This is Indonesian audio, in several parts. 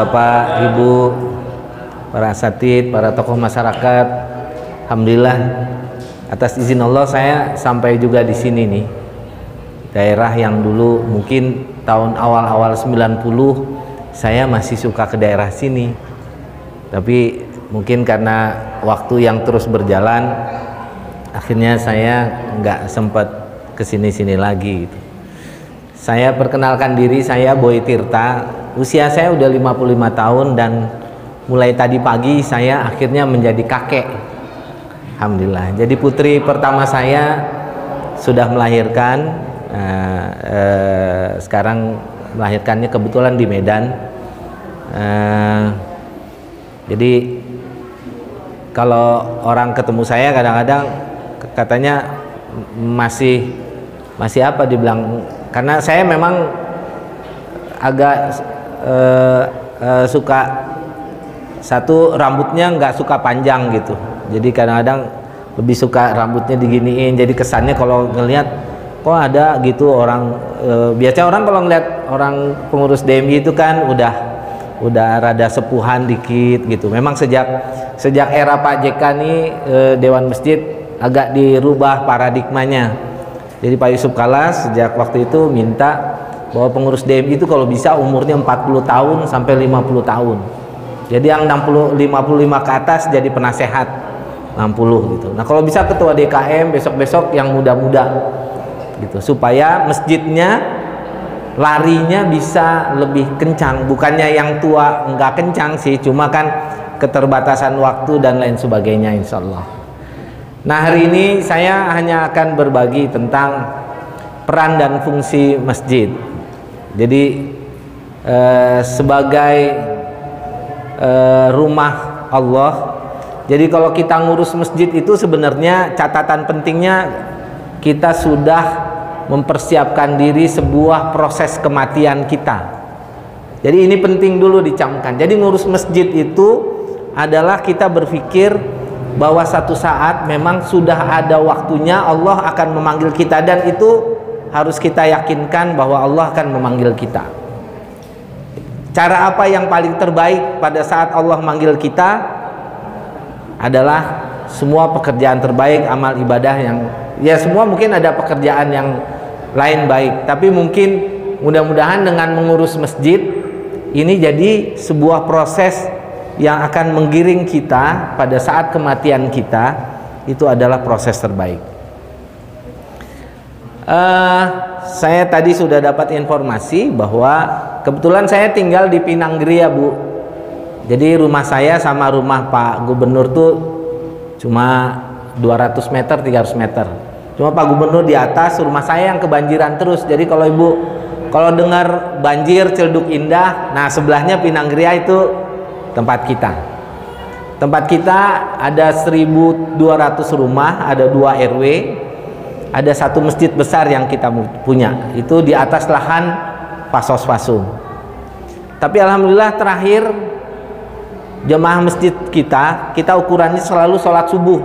Bapak, Ibu, para asatidz, para tokoh masyarakat. Alhamdulillah atas izin Allah saya sampai juga di sini nih. Daerah yang dulu mungkin tahun awal-awal 90 saya masih suka ke daerah sini. Tapi mungkin karena waktu yang terus berjalan akhirnya saya nggak sempat kesini-sini lagi gitu. Saya perkenalkan diri, saya Boy Tirta. Usia saya udah 55 tahun dan mulai tadi pagi saya akhirnya menjadi kakek. Alhamdulillah. Jadi putri pertama saya sudah melahirkan. Sekarang melahirkannya kebetulan di Medan. Jadi kalau orang ketemu saya kadang-kadang katanya masih apa dibilang, karena saya memang agak suka satu, rambutnya nggak suka panjang gitu. Jadi kadang-kadang lebih suka rambutnya diginiin. Jadi kesannya kalau ngelihat kok ada gitu orang, biasanya orang kalau ngeliat orang pengurus DMI itu kan udah rada sepuhan dikit gitu. Memang sejak era Pak JK nih Dewan Masjid agak dirubah paradigmanya. Jadi Pak Yusuf Kalla sejak waktu itu minta bahwa pengurus DMI itu kalau bisa umurnya 40 tahun sampai 50 tahun. Jadi yang 55 ke atas jadi penasehat 60 gitu. Nah kalau bisa ketua DKM, besok-besok yang muda-muda gitu, supaya masjidnya larinya bisa lebih kencang. Bukannya yang tua nggak kencang sih, cuma kan keterbatasan waktu dan lain sebagainya, insya Allah. Nah hari ini saya hanya akan berbagi tentang peran dan fungsi masjid. Jadi sebagai rumah Allah, jadi kalau kita ngurus masjid itu sebenarnya catatan pentingnya kita sudah mempersiapkan diri sebuah proses kematian kita. Jadi ini penting dulu dicamkan. Jadi ngurus masjid itu adalah kita berpikir bahwa satu saat memang sudah ada waktunya Allah akan memanggil kita, dan itu harus kita yakinkan bahwa Allah akan memanggil kita. Cara apa yang paling terbaik pada saat Allah manggil kita adalah semua pekerjaan terbaik, amal ibadah yang ya semua, mungkin ada pekerjaan yang lain baik, tapi mungkin mudah-mudahan dengan mengurus masjid ini jadi sebuah proses yang akan menggiring kita pada saat kematian kita, itu adalah proses terbaik. Saya tadi sudah dapat informasi bahwa kebetulan saya tinggal di Pinanggeria, Bu. Jadi rumah saya sama rumah Pak Gubernur tuh cuma 200 meter, 300 meter. Cuma Pak Gubernur di atas, rumah saya yang kebanjiran terus. Jadi kalau Ibu kalau dengar banjir Celduk Indah, nah sebelahnya Pinanggeria itu tempat kita. Tempat kita ada 1.200 rumah, ada 2 RW, ada 1 masjid besar yang kita punya. Itu di atas lahan Pasos Fasum. Tapi alhamdulillah terakhir jemaah masjid kita ukurannya selalu sholat subuh.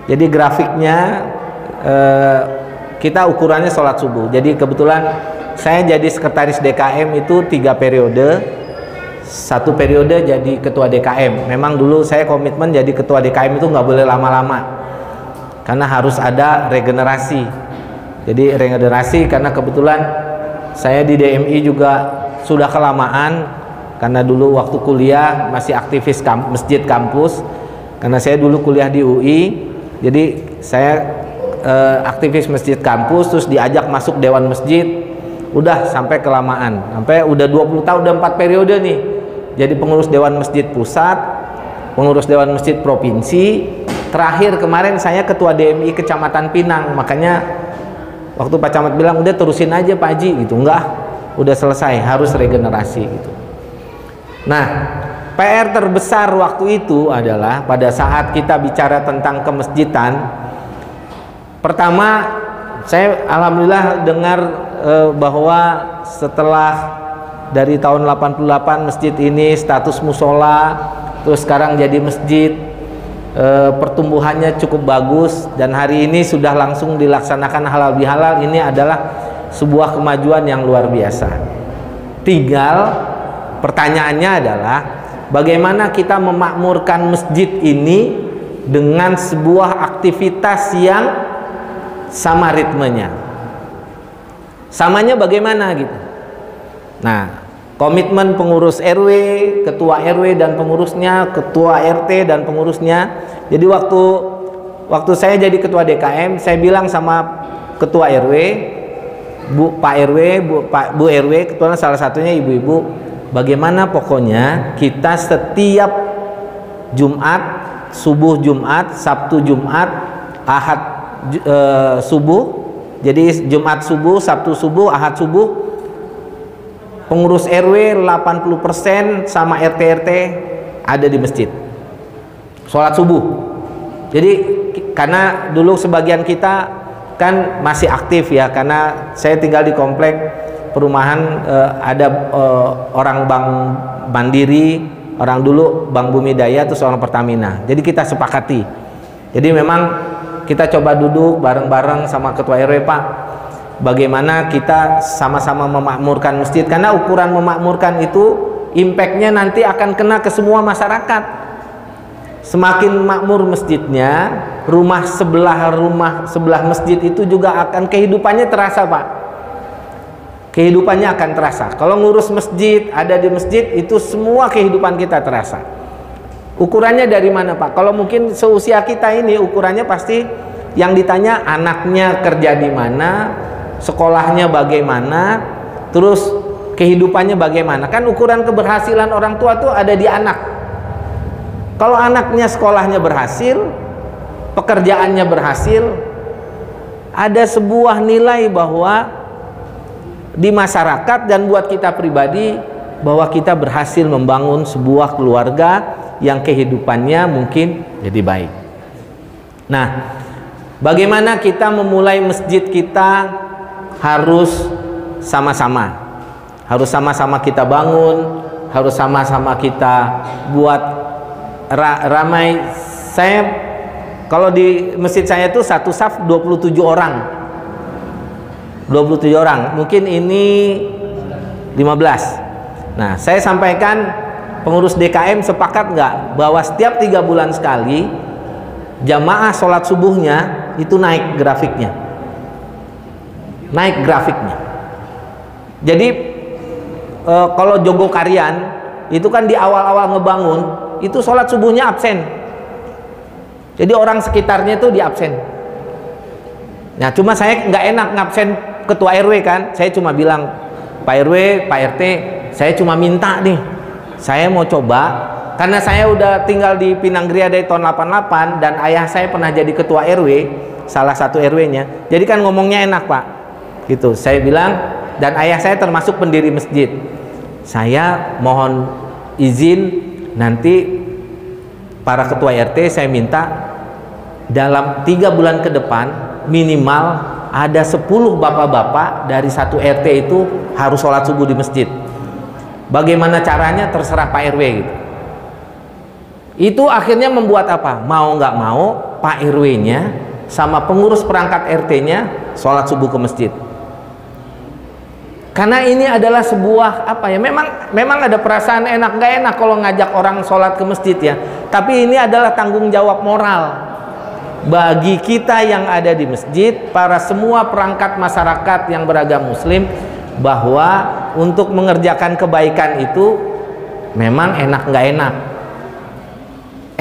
Jadi grafiknya kita ukurannya sholat subuh. Jadi kebetulan saya jadi sekretaris DKM itu 3 periode. 1 periode jadi ketua DKM. Memang dulu saya komitmen jadi ketua DKM itu nggak boleh lama-lama, karena harus ada regenerasi. Jadi regenerasi karena kebetulan saya di DMI juga sudah kelamaan, karena dulu waktu kuliah masih aktivis masjid kampus, karena saya dulu kuliah di UI. Jadi saya aktivis masjid kampus, terus diajak masuk dewan masjid, udah sampai kelamaan, sampai udah 20 tahun, udah 4 periode nih. Jadi pengurus dewan masjid pusat, pengurus dewan masjid provinsi, terakhir kemarin saya ketua DMI Kecamatan Pinang. Makanya waktu Pak Camat bilang udah terusin aja Pak Haji gitu, enggak, udah selesai, harus regenerasi gitu. Nah, PR terbesar waktu itu adalah pada saat kita bicara tentang kemasjidan. Pertama, saya alhamdulillah dengar bahwa setelah dari tahun 88 masjid ini status musola, terus sekarang jadi masjid, pertumbuhannya cukup bagus, dan hari ini sudah langsung dilaksanakan halal bihalal. Ini adalah sebuah kemajuan yang luar biasa. Tinggal Pertanyaannya adalah bagaimana kita memakmurkan masjid ini dengan sebuah aktivitas yang sama ritmenya. Samanya bagaimana gitu. Nah, komitmen pengurus RW, ketua RW dan pengurusnya, ketua RT dan pengurusnya. Jadi waktu saya jadi ketua DKM, saya bilang sama ketua RW, Pak RW, Bu RW, ketua salah satunya ibu-ibu, bagaimana pokoknya kita setiap Jumat, subuh Jumat, Sabtu Jumat, Ahad subuh, jadi Jumat subuh, Sabtu subuh, Ahad subuh, pengurus RW 80% sama RT-RT ada di masjid sholat subuh. Jadi karena dulu sebagian kita kan masih aktif ya, karena saya tinggal di komplek perumahan, ada orang Bank Mandiri, orang dulu Bank Bumi Daya, terus orang Pertamina. Jadi kita sepakati. Jadi memang kita coba duduk bareng-bareng sama ketua RW, Pak, bagaimana kita sama-sama memakmurkan masjid, karena ukuran memakmurkan itu impactnya nanti akan kena ke semua masyarakat. Semakin makmur masjidnya, rumah sebelah masjid itu juga akan kehidupannya terasa, Pak. Kehidupannya akan terasa. Kalau ngurus masjid, ada di masjid, itu semua kehidupan kita terasa. Ukurannya dari mana, Pak? Kalau mungkin seusia kita ini, ukurannya pasti yang ditanya anaknya kerja di mana, sekolahnya bagaimana, terus kehidupannya bagaimana. Kan ukuran keberhasilan orang tua tuh ada di anak. Kalau anaknya sekolahnya berhasil, pekerjaannya berhasil, ada sebuah nilai bahwa di masyarakat dan buat kita pribadi, bahwa kita berhasil membangun sebuah keluarga yang kehidupannya mungkin jadi baik. Nah, bagaimana kita memulai masjid kita harus sama-sama. Harus sama-sama kita bangun, harus sama-sama kita buat ramai. Saya kalau di masjid saya itu satu saf 27 orang. 27 orang. Mungkin ini 15. Nah, saya sampaikan pengurus DKM sepakat nggak bahwa setiap 3 bulan sekali jamaah sholat subuhnya itu naik grafiknya. Naik grafiknya. Jadi kalau Jogokarian itu kan di awal-awal ngebangun itu sholat subuhnya absen. Jadi orang sekitarnya itu di absen. Nah, cuma saya nggak enak ngabsen ketua RW kan. Saya cuma bilang, Pak RW, Pak RT, saya cuma minta nih, saya mau coba, karena saya udah tinggal di Pinanggeria dari tahun 88 dan ayah saya pernah jadi ketua RW, salah satu RW-nya. Jadi kan ngomongnya enak, Pak. Gitu. Saya bilang, dan ayah saya termasuk pendiri masjid. Saya mohon izin nanti para ketua RT saya minta dalam 3 bulan ke depan minimal ada 10 bapak-bapak dari satu RT itu harus sholat subuh di masjid. Bagaimana caranya terserah Pak RW gitu. Itu akhirnya membuat apa? Mau nggak mau Pak RW-nya sama pengurus perangkat RT-nya sholat subuh ke masjid. Karena ini adalah sebuah apa ya? Memang ada perasaan enak nggak enak kalau ngajak orang sholat ke masjid ya. Tapi ini adalah tanggung jawab moral bagi kita yang ada di masjid, para semua perangkat masyarakat yang beragam Muslim, bahwa untuk mengerjakan kebaikan itu memang enak nggak enak.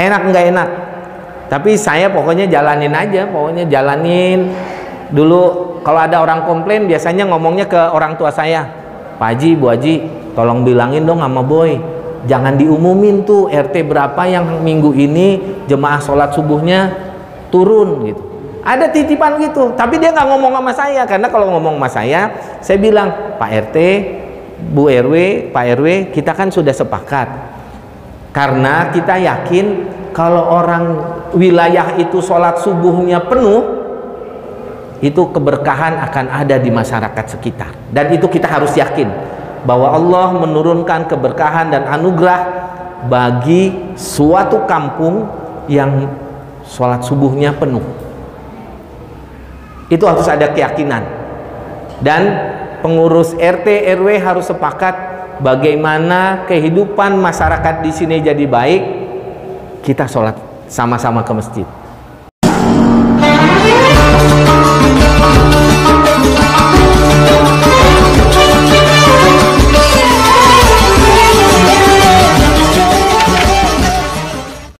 Enak nggak enak. Tapi saya pokoknya jalanin aja, pokoknya jalanin. Dulu kalau ada orang komplain biasanya ngomongnya ke orang tua saya, Pak Haji, Bu Haji, tolong bilangin dong sama Boy, jangan diumumin tuh RT berapa yang minggu ini jemaah sholat subuhnya turun gitu. Ada titipan gitu, tapi dia nggak ngomong sama saya, karena kalau ngomong sama saya bilang, Pak RT, Bu RW, Pak RW, kita kan sudah sepakat, karena kita yakin kalau orang wilayah itu sholat subuhnya penuh, itu keberkahan akan ada di masyarakat sekitar, dan itu kita harus yakin bahwa Allah menurunkan keberkahan dan anugerah bagi suatu kampung yang sholat subuhnya penuh. Itu harus ada keyakinan, dan pengurus RT RW harus sepakat bagaimana kehidupan masyarakat di sini jadi baik, kita sholat sama-sama ke masjid.